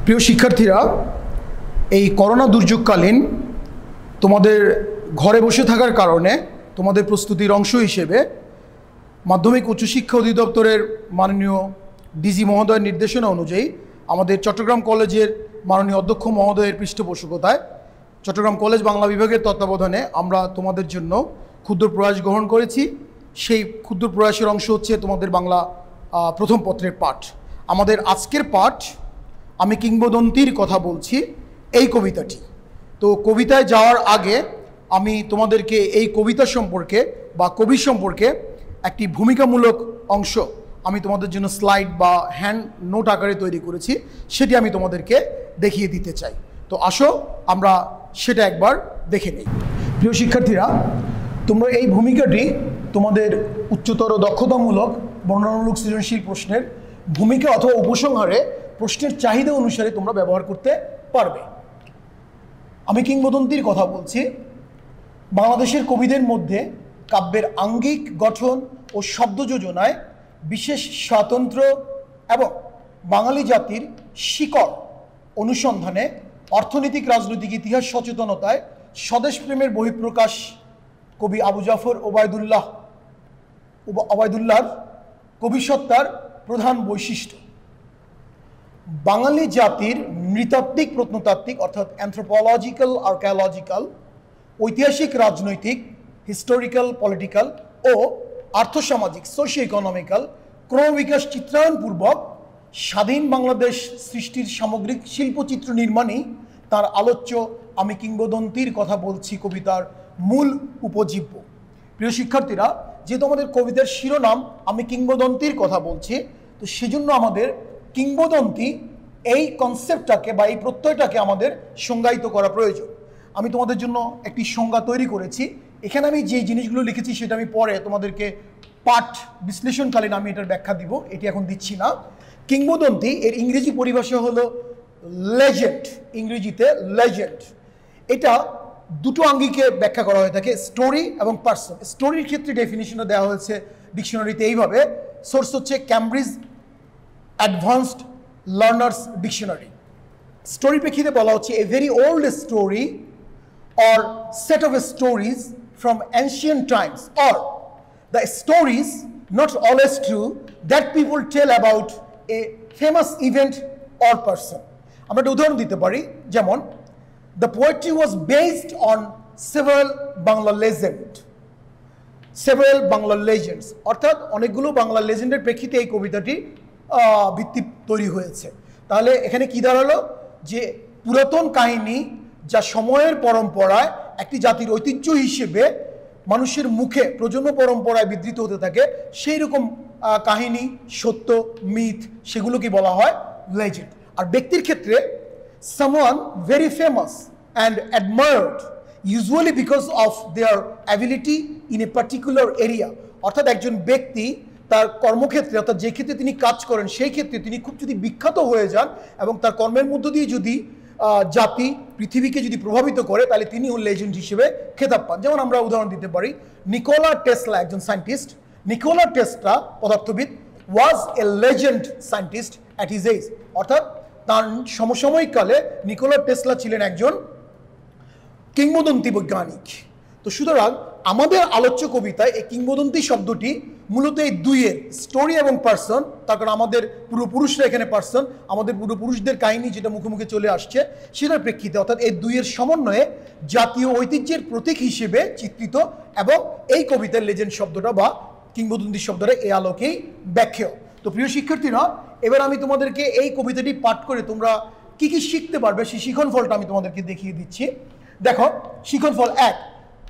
প্রিয় শিক্ষার্থীরা, এই করোনা দুর্যোগকালীন তোমাদের ঘরে বসে থাকার কারণে তোমাদের প্রস্তুতির অংশ হিসেবে মাধ্যমিক উচ্চশিক্ষা অধিদপ্তরের মাননীয় ডিজি মহোদয়ের নির্দেশনা অনুযায়ী আমাদের চট্টগ্রাম কলেজের মাননীয় অধ্যক্ষ মহোদয়ের পৃষ্ঠপোষকতায় চট্টগ্রাম কলেজ বাংলা বিভাগের তত্ত্বাবধানে আমরা তোমাদের জন্য ক্ষুদ্র প্রয়াস গ্রহণ করেছি। সেই ক্ষুদ্র প্রয়াসের অংশ হচ্ছে তোমাদের বাংলা প্রথম পত্রের পাঠ। আমাদের আজকের পাঠ আমি কিংবদন্তির কথা বলছি, এই কবিতাটি। তো কবিতায় যাওয়ার আগে আমি তোমাদেরকে এই কবিতা সম্পর্কে বা কবি সম্পর্কে একটি ভূমিকামূলক অংশ আমি তোমাদের জন্য স্লাইড বা হ্যান্ড নোট আকারে তৈরি করেছি, সেটি আমি তোমাদেরকে দেখিয়ে দিতে চাই। তো আসো আমরা সেটা একবার দেখে নিই। প্রিয় শিক্ষার্থীরা, তোমরা এই ভূমিকাটি তোমাদের উচ্চতর দক্ষতামূলক বর্ণনামূলক সৃজনশীল প্রশ্নের ভূমিকা অথবা উপসংহারে প্রশ্নের চাহিদা অনুসারে তোমরা ব্যবহার করতে পারবে। আমি কিংবদন্তির কথা বলছি। বাংলাদেশের কবিদের মধ্যে কাব্যের আঙ্গিক গঠন ও শব্দ যোজনায় বিশেষ স্বাতন্ত্র্য এবং বাঙালি জাতির শিকড় অনুসন্ধানে অর্থনৈতিক রাজনৈতিক ইতিহাস সচেতনতায় স্বদেশপ্রেমের বহিঃপ্রকাশ কবি আবু জাফর ওবায়দুল্লাহর কবিসত্তার প্রধান বৈশিষ্ট্য। বাঙালি জাতির নৃতাত্ত্বিক প্রত্নতাত্ত্বিক অর্থাৎ অ্যানথ্রোপোলজিক্যাল আর্কিওলজিক্যাল, ঐতিহাসিক রাজনৈতিক হিস্টোরিক্যাল পলিটিক্যাল ও আর্থসামাজিক সোশিও ইকোনমিক্যাল ক্রমবিকাশ চিত্রায়নপূর্বক স্বাধীন বাংলাদেশ সৃষ্টির সামগ্রিক শিল্পচিত্র নির্মাণই তার আলোচ্য আমি কিংবদন্তির কথা বলছি কবিতার মূল উপজীব্য। প্রিয় শিক্ষার্থীরা, যেহেতু আমাদের কবিতার শিরোনাম আমি কিংবদন্তির কথা বলছি, তো সেজন্য আমাদের কিংবদন্তি এই কনসেপ্টটাকে বা এই প্রত্যয়টাকে আমাদের সংজ্ঞায়িত করা প্রয়োজন। আমি তোমাদের জন্য একটি সংজ্ঞা তৈরি করেছি। এখানে আমি যে জিনিসগুলো লিখেছি সেটা আমি পরে তোমাদেরকে পাঠ বিশ্লেষণকালীন আমি এটার ব্যাখ্যা দিব, এটি এখন দিচ্ছি না। কিংবদন্তি এর ইংরেজি পরিভাষা হলো লেজেন্ড, ইংরেজিতে লেজেন্ড। এটা দুটো আঙ্গিকে ব্যাখ্যা করা হয়ে থাকে, স্টোরি এবং পার্সন। স্টোরির ক্ষেত্রে ডেফিনিশনটা দেওয়া হয়েছে ডিকশনারিতে এইভাবে, সোর্স হচ্ছে Cambridge advanced learners dictionary. Story প্রেক্ষিতে বলা হচ্ছে a very old story or set of stories from ancient times, or the stories, not always true, that people tell about a famous event or person. আমরা একটা উদাহরণ দিতে পারি, যেমন the poetry was based on several Bangla legends, অর্থাৎ অনেকগুলো বাংলা লেজেন্ডের প্রেক্ষিতে এই কবিতাটি ভিত্তি তৈরি হয়েছে। তাহলে এখানে কি দাঁড়ালো, যে পুরাতন কাহিনী যা সময়ের পরম্পরায় একটি জাতির ঐতিহ্য হিসেবে মানুষের মুখে প্রজন্ম পরম্পরায় বিধৃত হতে থাকে, সেই রকম কাহিনী, সত্য, মিথ, সেগুলোকে বলা হয় লেজেন্ড। আর ব্যক্তির ক্ষেত্রে someone very famous and admired, usually because of their ability in a particular area, অর্থাৎ একজন ব্যক্তি তার কর্মক্ষেত্রে অর্থাৎ যে ক্ষেত্রে তিনি কাজ করেন সেই ক্ষেত্রে তিনি খুব যদি বিখ্যাত হয়ে যান এবং তার কর্মের মধ্য দিয়ে যদি জাতি পৃথিবীকে যদি প্রভাবিত করে, তাহলে তিনি লেজেন্ড হিসেবে খেতাব পান। যেমন আমরা উদাহরণ দিতে পারি, নিকোলা টেসলা, একজন সায়েন্টিস্ট। নিকোলা টেসলা পদার্থবিদ, was a legend scientist at his age, অর্থাৎ তার সমসাময়িক কালে নিকোলা টেসলা ছিলেন একজন কিংবদন্তি বৈজ্ঞানিক। তো সুতরাং আমাদের আলোচ্য কবিতায় এই কিংবদন্তি শব্দটি মূলত এই দুইয়ের, স্টোরি এবং পার্সন, তার কারণ আমাদের পূর্বপুরুষরা এখানে পার্সন, আমাদের পূর্বপুরুষদের কাহিনী যেটা মুখে মুখে চলে আসছে সেটার প্রেক্ষিতে, অর্থাৎ এই দুইয়ের সমন্বয়ে জাতীয় ঐতিহ্যের প্রতীক হিসেবে চিত্রিত, এবং এই কবিতার লেজেন্ড শব্দটা বা কিংবদন্তি শব্দটা এই আলোকেই ব্যাখ্যা। তো প্রিয় শিক্ষার্থীরা, এবার আমি তোমাদেরকে এই কবিতাটি পাঠ করে তোমরা কি কি শিখতে পারবে সেই শিখন ফলটা আমি তোমাদেরকে দেখিয়ে দিচ্ছি। দেখো, শিখন ফল 1,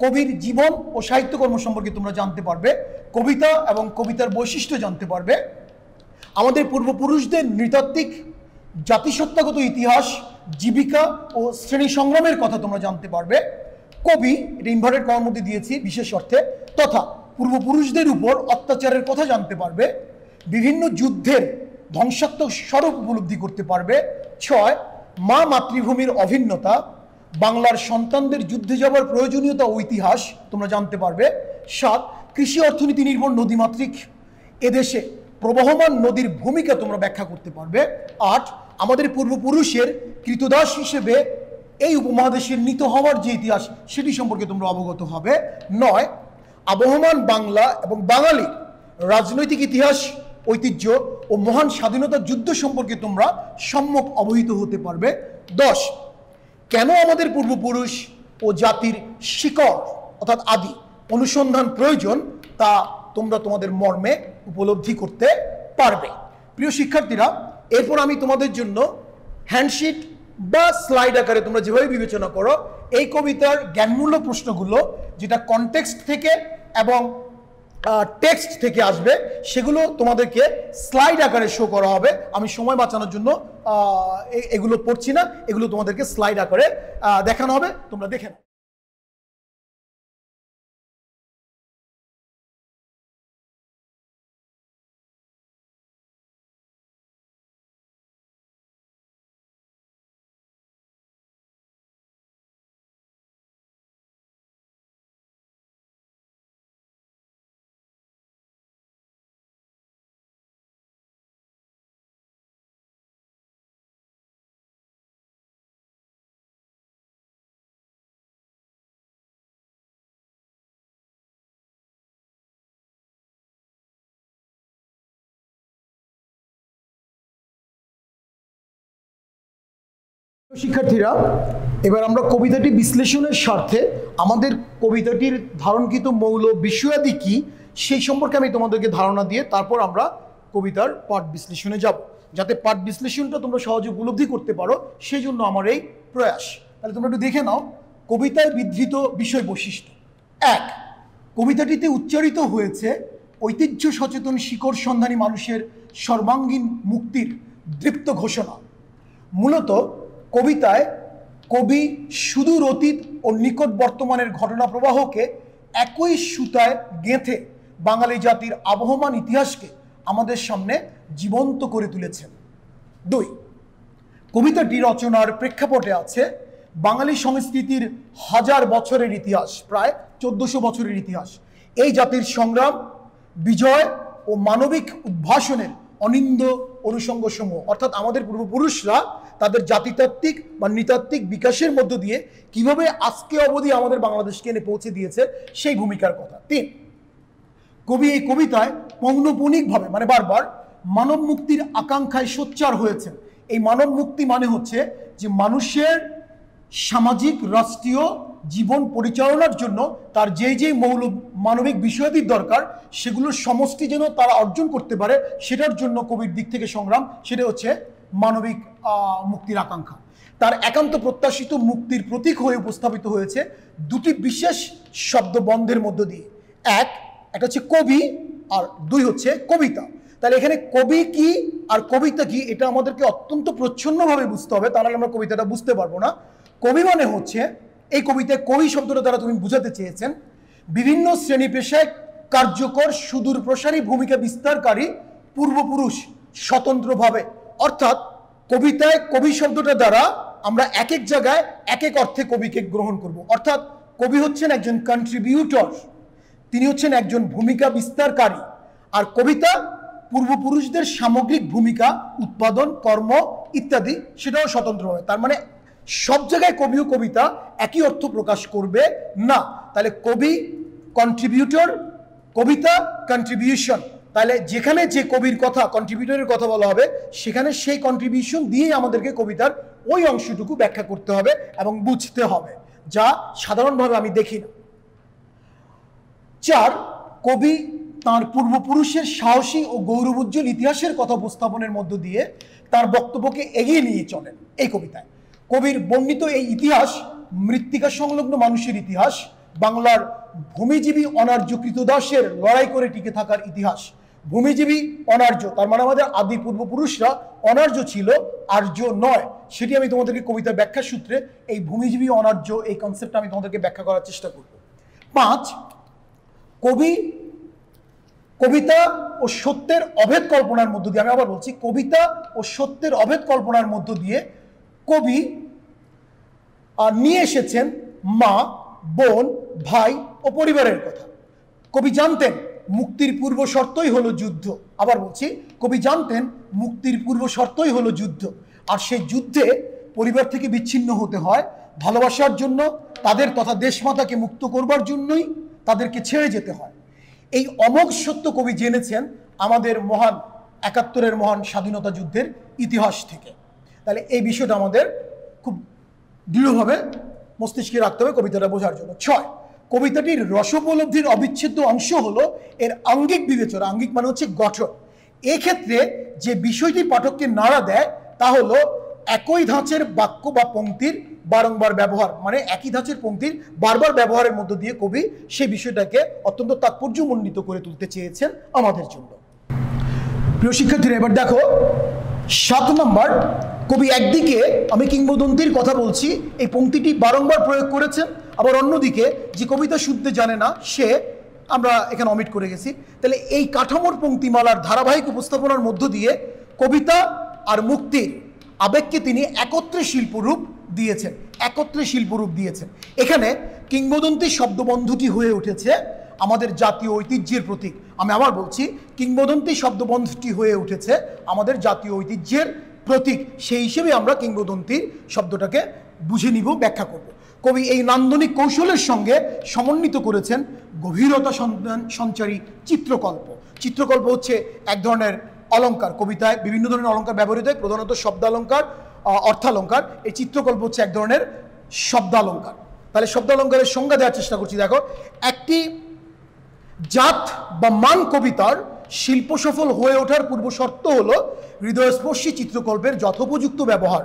কবির জীবন ও সাহিত্যকর্ম সম্পর্কে তোমরা জানতে পারবে, কবিতা এবং কবিতার বৈশিষ্ট্য জানতে পারবে, আমাদের পূর্বপুরুষদের নৃতাত্ত্বিক জাতিসত্তাগত ইতিহাস, জীবিকা ও শ্রেণী সংগ্রামের কথা তোমরা জানতে পারবে, কবি, এটা ইনভার্টেড কমার মধ্যে দিয়েছি বিশেষ অর্থে, তথা পূর্বপুরুষদের উপর অত্যাচারের কথা জানতে পারবে, বিভিন্ন যুদ্ধের ধ্বংসাত্মক স্বরূপ উপলব্ধি করতে পারবে। 6, মা মাতৃভূমির অভিন্নতা, বাংলার সন্তানদের যুদ্ধে যাওয়ার প্রয়োজনীয়তা ও ইতিহাস তোমরা জানতে পারবে। 7, কৃষি অর্থনীতি নির্ভর নদীমাতৃক এদেশে প্রবহমান নদীর ভূমিকা তোমরা ব্যাখ্যা করতে পারবে। 8, আমাদের পূর্বপুরুষের কৃতদাস হিসেবে এই উপমহাদেশের নিত হওয়ার যে ইতিহাস সেটি সম্পর্কে তোমরা অবগত হবে। 9, আবহমান বাংলা এবং বাঙালির রাজনৈতিক ইতিহাস, ঐতিহ্য ও মহান স্বাধীনতা যুদ্ধ সম্পর্কে তোমরা সম্যক অবহিত হতে পারবে। 10, কেন আমাদের পূর্বপুরুষ ও জাতির শিকড় অর্থাৎ আদি অনুসন্ধান প্রয়োজন তা তোমরা তোমাদের মর্মে উপলব্ধি করতে পারবে। প্রিয় শিক্ষার্থীরা, এরপর আমি তোমাদের জন্য হ্যান্ডশিট বা স্লাইড আকারে তোমরা যেভাবে বিবেচনা করো এই কবিতার জ্ঞানমূলক প্রশ্নগুলো যেটা কনটেক্সট থেকে এবং টেক্সট থেকে আসবে সেগুলো তোমাদেরকে স্লাইড আকারে শো করা হবে। আমি সময় বাঁচানোর জন্য এগুলো পড়ছি না, এগুলো তোমাদেরকে স্লাইড আকারে দেখানো হবে, তোমরা দেখে নাও। শিক্ষার্থীরা, এবার আমরা কবিতাটি বিশ্লেষণের স্বার্থে আমাদের কবিতাটির ধারণকৃত মৌল বিষয়াদি কি সেই সম্পর্কে আমি তোমাদেরকে ধারণা দিয়ে তারপর আমরা কবিতার পাঠ বিশ্লেষণে যাব, যাতে পাঠ বিশ্লেষণটা তোমরা সহজে উপলব্ধি করতে পারো, সেই জন্য আমার এই প্রয়াস। তাহলে তোমরা একটু দেখে নাও কবিতায় বিধৃত বিষয় বৈশিষ্ট্য। 1, কবিতাটিতে উচ্চারিত হয়েছে ঐতিহ্য সচেতন শিকড় সন্ধানী মানুষের সর্বাঙ্গীন মুক্তির দৃপ্ত ঘোষণা। মূলত কবিতায় কবি সুদূর অতীত ও নিকট বর্তমানের ঘটনা প্রবাহকে একই সুতায় গেঁথে বাঙালি জাতির আবহমান ইতিহাসকে আমাদের সামনে জীবন্ত করে তুলেছেন। 2, কবিতাটি রচনার প্রেক্ষাপটে আছে বাঙালি সংস্কৃতির হাজার বছরের ইতিহাস, প্রায় 1400 বছরের ইতিহাস। এই জাতির সংগ্রাম, বিজয় ও মানবিক উদ্ভাসনের অনিন্দ অনুষঙ্গ সমূহ, অর্থাৎ আমাদের পূর্বপুরুষরা তাদের জাতিতাত্ত্বিক বা নৃতাত্ত্বিক বিকাশের মধ্য দিয়ে কিভাবে আজকে অবধি আমাদের বাংলাদেশকে এনে পৌঁছে দিয়েছে সেই ভূমিকার কথা। 3, কবি এই কবিতায় পৌনঃপুনিকভাবে মানে বারবার মানব মুক্তির আকাঙ্ক্ষায় সোচ্চার হয়েছেন। এই মানব মুক্তি মানে হচ্ছে যে মানুষের সামাজিক রাষ্ট্রীয় জীবন পরিচালনার জন্য তার যেই মৌল মানবিক বিষয়াদির দরকার সেগুলোর সমষ্টি যেন তারা অর্জন করতে পারে, সেটার জন্য কবির দিক থেকে সংগ্রাম, সেটা হচ্ছে মানবিক মুক্তির আকাঙ্ক্ষা। তার একান্ত প্রত্যাশিত মুক্তির প্রতীক হয়ে উপস্থাপিত হয়েছে দুটি বিশেষ শব্দবন্ধের মধ্য দিয়ে। একটা হচ্ছে কবি আর 2 হচ্ছে কবিতা। তাহলে এখানে কবি কি আর কবিতা কি এটা আমাদেরকে অত্যন্ত প্রচ্ছন্নভাবে বুঝতে হবে, তাহলে আমরা কবিতাটা বুঝতে পারবো না। কবি মানে হচ্ছে, এই কবিতায় কবি শব্দটা দ্বারা তুমি বুঝাতে চেয়েছেন বিভিন্ন শ্রেণী পেশায় কার্যকর সুদূর প্রসারী ভূমিকা বিস্তারকারী পূর্বপুরুষ স্বতন্ত্রভাবে, অর্থাৎ কবিতায় কবি শব্দটা দ্বারা আমরা এক এক জায়গায় এক এক অর্থে কবিকে গ্রহণ করব। অর্থাৎ কবি হচ্ছেন একজন কন্ট্রিবিউটর, তিনি হচ্ছেন একজন ভূমিকা বিস্তারকারী, আর কবিতা পূর্বপুরুষদের সামগ্রিক ভূমিকা উৎপাদন কর্ম ইত্যাদি সেটাও স্বতন্ত্রভাবে। তার মানে সব জায়গায় কবি ও কবিতা একই অর্থ প্রকাশ করবে না। তাহলে কবি কন্ট্রিবিউটর, কবিতা কন্ট্রিবিউশন। তাহলে যেখানে যে কবির কথা কন্ট্রিবিউটরের কথা বলা হবে সেখানে সেই কন্ট্রিবিউশন দিয়ে আমাদেরকে কবিতার ওই অংশটুকু ব্যাখ্যা করতে হবে এবং বুঝতে হবে, যা সাধারণভাবে আমি দেখি না। 4, কবি তার পূর্বপুরুষের সাহসী ও গৌরবোজ্জ্বল ইতিহাসের কথা উপস্থাপনের মধ্য দিয়ে তার বক্তব্যকে এগিয়ে নিয়ে চলেন। এই কবিতায় কবির বর্ণিত এই ইতিহাস মৃত্তিকা সংলগ্ন মানুষের ইতিহাস, বাংলার ভূমিজীবী অনার্য কৃতদাসের লড়াই করে টিকে থাকার ইতিহাস। ভূমিজীবী অনার্য তার মানে আমাদের আদি পূর্বপুরুষরা অনার্য ছিল, আর্য নয়। সেটি আমি তোমাদেরকে কবিতার ব্যাখ্যা সূত্রে এই ভূমিজীবী অনার্য এই কনসেপ্টটা আমি তোমাদেরকে ব্যাখ্যা করার চেষ্টা করব। 5, কবিতা ও সত্যের অভেদ কল্পনার মধ্য দিয়ে, আমি আবার বলছি, কবিতা ও সত্যের অভেদ কল্পনার মধ্য দিয়ে কবি নিয়ে এসেছেন মা, বোন, ভাই ও পরিবারের কথা। কবি জানতেন মুক্তির পূর্ব শর্তই হলো যুদ্ধ। আবার বলছি, কবি জানতেন মুক্তির পূর্ব শর্তই হলো যুদ্ধ। আর সেই যুদ্ধে পরিবার থেকে বিচ্ছিন্ন হতে হয় ভালোবাসার জন্য, তাদের তথা দেশমাতাকে মুক্ত করবার জন্যই তাদেরকে ছেড়ে যেতে হয়। এই অমোঘ সত্য কবি জেনেছেন আমাদের মহান ৭১-এর মহান স্বাধীনতা যুদ্ধের ইতিহাস থেকে। তাহলে এই বিষয়টা আমাদের খুব দৃঢ়ভাবে মস্তিষ্কে রাখতে হবে কবিতাটা বোঝার জন্য। ৬, কবিতাটির রসোপলব্ধির অবিচ্ছেদ্য অংশ হলো এর আঙ্গিক বিবেচনা। আঙ্গিক মানে হচ্ছে গঠন। এক্ষেত্রে যে বিষয়টি পাঠককে নাড়া দেয় তা হলো একই ধাঁচের বাক্য বা পংক্তির বারংবার ব্যবহার, মানে একই ধাঁচের পংক্তির বারবার ব্যবহারের মধ্য দিয়ে কবি সেই বিষয়টাকে অত্যন্ত তাৎপর্যমণ্ডিত করে তুলতে চেয়েছেন আমাদের জন্য। প্রিয় শিক্ষার্থীরা, এবার দেখো ৭ নম্বর, কবি একদিকে আমি কিংবদন্তির কথা বলছি, এই পংক্তিটি বারংবার প্রয়োগ করেছেন, আবার অন্যদিকে যে কবিতা শুনতে জানে না সে আমরা এখানে অমিট করে গেছি। তাহলে এই কাঠামোর পংক্তিমালার ধারাবাহিক উপস্থাপনার মধ্য দিয়ে কবিতা আর মুক্তির আবেগকে তিনি একত্রে শিল্পরূপ দিয়েছেন, এখানে কিংবদন্তি শব্দবন্ধটি হয়ে উঠেছে আমাদের জাতীয় ঐতিহ্যের প্রতীক। আমি আবার বলছি, কিংবদন্তি শব্দবন্ধটি হয়ে উঠেছে আমাদের জাতীয় ঐতিহ্যের প্রতীক। সেই হিসেবে আমরা কিংবদন্তির শব্দটাকে বুঝে নিব, ব্যাখ্যা করব। কবি এই নান্দনিক কৌশলের সঙ্গে সমন্বিত করেছেন গভীরতা সঞ্চারী চিত্রকল্প। চিত্রকল্প হচ্ছে এক ধরনের অলঙ্কার, কবিতায় বিভিন্ন ধরনের অলঙ্কার ব্যবহৃত হয়, প্রধানত শব্দালঙ্কার, অর্থালঙ্কার। এই চিত্রকল্প হচ্ছে এক ধরনের শব্দালঙ্কার। তাহলে শব্দালঙ্কারের সংজ্ঞা দেওয়ার চেষ্টা করছি। দেখো, একটি জাত বা মান কবিতার শিল্প সফল হয়ে ওঠার পূর্ব শর্ত হলো হৃদয়স্পর্শী চিত্রকল্পের যথোপযুক্ত ব্যবহার।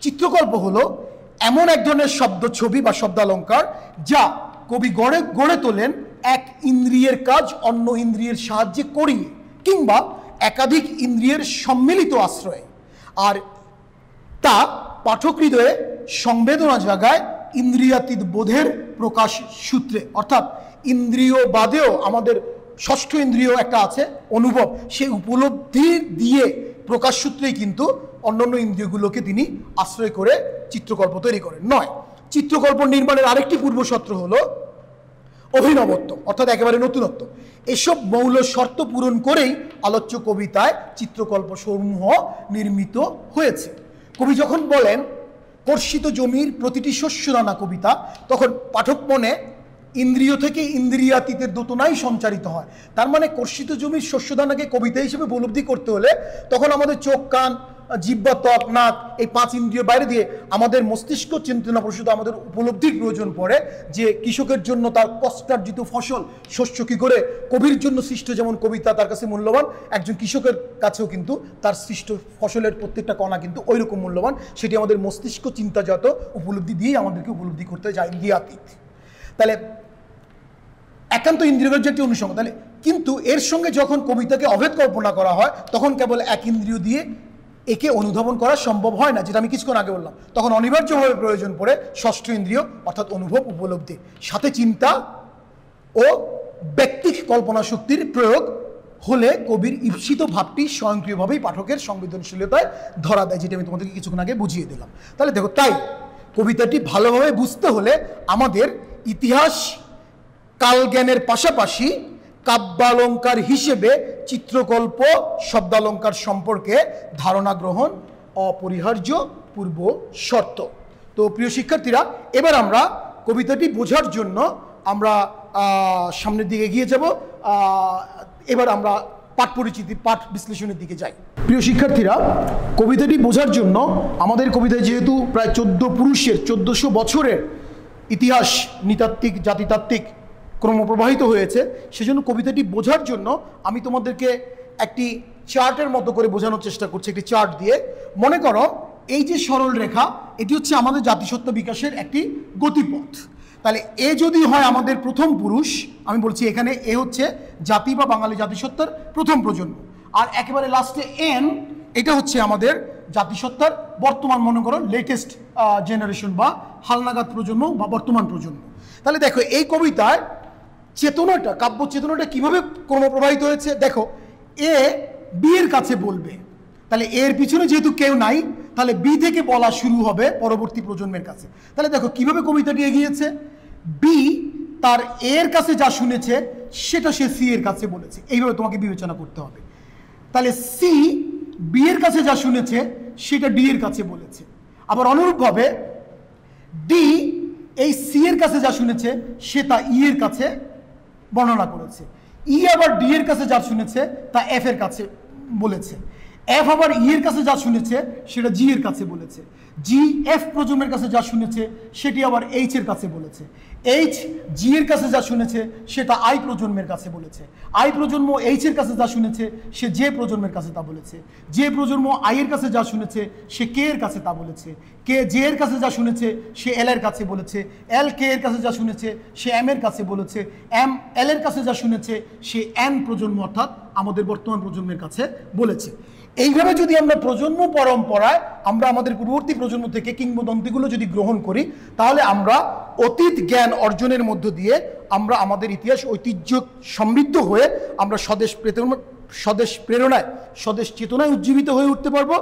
চিত্রকল্প হলো এমন এক ধরনের শব্দ ছবি বা শব্দালঙ্কার যা কবি গড়ে তোলেন এক ইন্দ্রিয়ের কাজ অন্য ইন্দ্রিয়ের সাহায্যে করিয়ে কিংবা একাধিক ইন্দ্রিয়ের সম্মিলিত আশ্রয়ে, আর তা পাঠক হৃদয়ে সংবেদনা জাগায় ইন্দ্রিয়াতীত বোধের প্রকাশ সূত্রে। অর্থাৎ ইন্দ্রিয় বাদেও আমাদের ষষ্ঠ ইন্দ্রিয় একটা আছে, অনুভব, সেই উপলব্ধি দিয়ে প্রকাশ সূত্রেই কিন্তু অন্যান্য ইন্দ্রিয়গুলোকে তিনি আশ্রয় করে চিত্রকল্প তৈরি করেন। ৯, চিত্রকল্প নির্মাণের আরেকটি পূর্বশর্ত হলো অভিনবত্ব, অর্থাৎ একেবারে নতুনত্ব। এসব মৌল শর্ত পূরণ করেই আলোচ্য কবিতায় চিত্রকল্প সমূহ নির্মিত হয়েছে। কবি যখন বলেন কর্ষিত জমির প্রতিটি শস্যদানা কবিতা, তখন পাঠক মনে ইন্দ্রিয় থেকে ইন্দ্রিয়াতীতের দোতনাই সঞ্চারিত হয়। তার মানে কর্ষিত জমির শস্যদানাকে কবিতা হিসেবে উপলব্ধি করতে হলে তখন আমাদের চোখ, কান, জিহ্বা, ত্বক, নাক, এই 5 ইন্দ্রিয় বাইরে দিয়ে আমাদের মস্তিষ্ক চিন্তনা প্রসূত আমাদের উপলব্ধির প্রয়োজন পড়ে যে কৃষকের জন্য তার কষ্টার্জিত ফসল শস্য কী করে কবির জন্য সৃষ্ট, যেমন কবিতা তার কাছে মূল্যবান, একজন কৃষকের কাছেও কিন্তু তার সৃষ্ট ফসলের প্রত্যেকটা কণা কিন্তু ওই রকম মূল্যবান। সেটি আমাদের মস্তিষ্ক চিন্তাজাত উপলব্ধি দিয়েই আমাদেরকে উপলব্ধি করতে যায় ইন্দ্রিয়াতীত। তাহলে একান্ত ইন্দ্রিয়গ্রাহ্য একটি অনুষঙ্গ। তাহলে কিন্তু এর সঙ্গে যখন কবিতাকে অভেদ কল্পনা করা হয় তখন কেবল এক ইন্দ্রিয় দিয়ে একে অনুধাবন করা সম্ভব হয় না, যেটা আমি কিছুক্ষণ আগে বললাম। তখন অনিবার্যভাবে প্রয়োজন পড়ে ষষ্ঠ ইন্দ্রিয় অর্থাৎ অনুভব, উপলব্ধি, সাথে চিন্তা ও ব্যক্তিক কল্পনা শক্তির প্রয়োগ হলে কবির ঈপ্সিত ভাবটি স্বয়ংক্রিয়ভাবেই পাঠকের সংবেদনশীলতায় ধরা দেয়, যেটা আমি তোমাদেরকে কিছুক্ষণ আগে বুঝিয়ে দিলাম। তাহলে দেখো, তাই কবিতাটি ভালোভাবে বুঝতে হলে আমাদের ইতিহাস কালজ্ঞানের পাশাপাশি কাব্যালঙ্কার হিসেবে চিত্রকল্প শব্দালঙ্কার সম্পর্কে ধারণা গ্রহণ অপরিহার্য পূর্ব শর্ত। তো প্রিয় শিক্ষার্থীরা, এবার আমরা কবিতাটি বোঝার জন্য আমরা সামনের দিকে এগিয়ে যাব। এবার আমরা পাঠ পরিচিতি, পাঠ বিশ্লেষণের দিকে যাই। প্রিয় শিক্ষার্থীরা, কবিতাটি বোঝার জন্য আমাদের কবিতায় যেহেতু প্রায় 14 পুরুষের 1400 বছরের ইতিহাস নৃতাত্ত্বিক জাতিতাত্ত্বিক ক্রমপ্রবাহিত হয়েছে, সেজন্য কবিতাটি বোঝার জন্য আমি তোমাদেরকে একটি চার্টের মতো করে বোঝানোর চেষ্টা করছি। একটি চার্ট দিয়ে মনে করো এই যে সরল রেখা, এটি হচ্ছে আমাদের জাতিসত্ত্বা বিকাশের একটি গতিপথ। তাহলে এ যদি হয় আমাদের প্রথম পুরুষ, আমি বলছি এখানে এ হচ্ছে জাতি বা বাঙালি জাতিসত্ত্বার প্রথম প্রজন্ম, আর একেবারে লাস্টে এন, এটা হচ্ছে আমাদের জাতিসত্ত্বার বর্তমান, মনে করো লেটেস্ট জেনারেশন বা হালনাগাদ প্রজন্ম বা বর্তমান প্রজন্ম। তাহলে দেখো এই কবিতায় চেতনাটা, কাব্য চেতনাটা কিভাবে ক্রমপ্রবাহিত হয়েছে। দেখো, এ বি এর কাছে বলবে, তাহলে এর পিছনে যেহেতু কেউ নাই, তাহলে বি থেকে বলা শুরু হবে পরবর্তী প্রজন্মের কাছে। তাহলে দেখো কিভাবে কবিতাটি এগিয়েছে, বি তার এর কাছে যা শুনেছে সেটা সে সি এর কাছে বলেছে, এইভাবে তোমাকে বিবেচনা করতে হবে। তাহলে সি বি এর কাছে যা শুনেছে সেটা ডি এর কাছে বলেছে। আবার অনুরূপভাবে ডি এই সি এর কাছে যা শুনেছে সে তা ই এর কাছে বর্ণনা করেছে। ই আবার ডি এর কাছে যা শুনেছে তা এফ এর কাছে বলেছে। এফ আবার ই এর কাছে যা শুনেছে সেটা জি এর কাছে বলেছে। জি এফ প্রজন্মের কাছে যা শুনেছে সেটি আবার এইচ এর কাছে বলেছে। এইচ জি এর কাছে যা শুনেছে সেটা আই প্রজন্মের কাছে বলেছে। আই প্রজন্ম এইচ এর কাছে যা শুনেছে সে জে প্রজন্মের কাছে তা বলেছে। জে প্রজন্ম আই এর কাছে যা শুনেছে সে কে এর কাছে তা বলেছে। কে জে এর কাছে যা শুনেছে সে এল এর কাছে বলেছে। এল কে এর কাছে যা শুনেছে সে এম এর কাছে বলেছে। এম এল এর কাছে যা শুনেছে সে এন প্রজন্ম অর্থাৎ আমাদের বর্তমান প্রজন্মের কাছে বলেছে। এইভাবে যদি আমরা প্রজন্ম পরম্পরায় আমরা আমাদের পূর্ববর্তী প্রজন্ম থেকে কিংবদন্তিগুলো যদি গ্রহণ করি, তাহলে আমরা অতীত জ্ঞান অর্জনের মধ্য দিয়ে আমরা আমাদের ইতিহাস ঐতিহ্য সমৃদ্ধ হয়ে আমরা স্বদেশ প্রেরণায় স্বদেশ চেতনায় উজ্জীবিত হয়ে উঠতে পারবো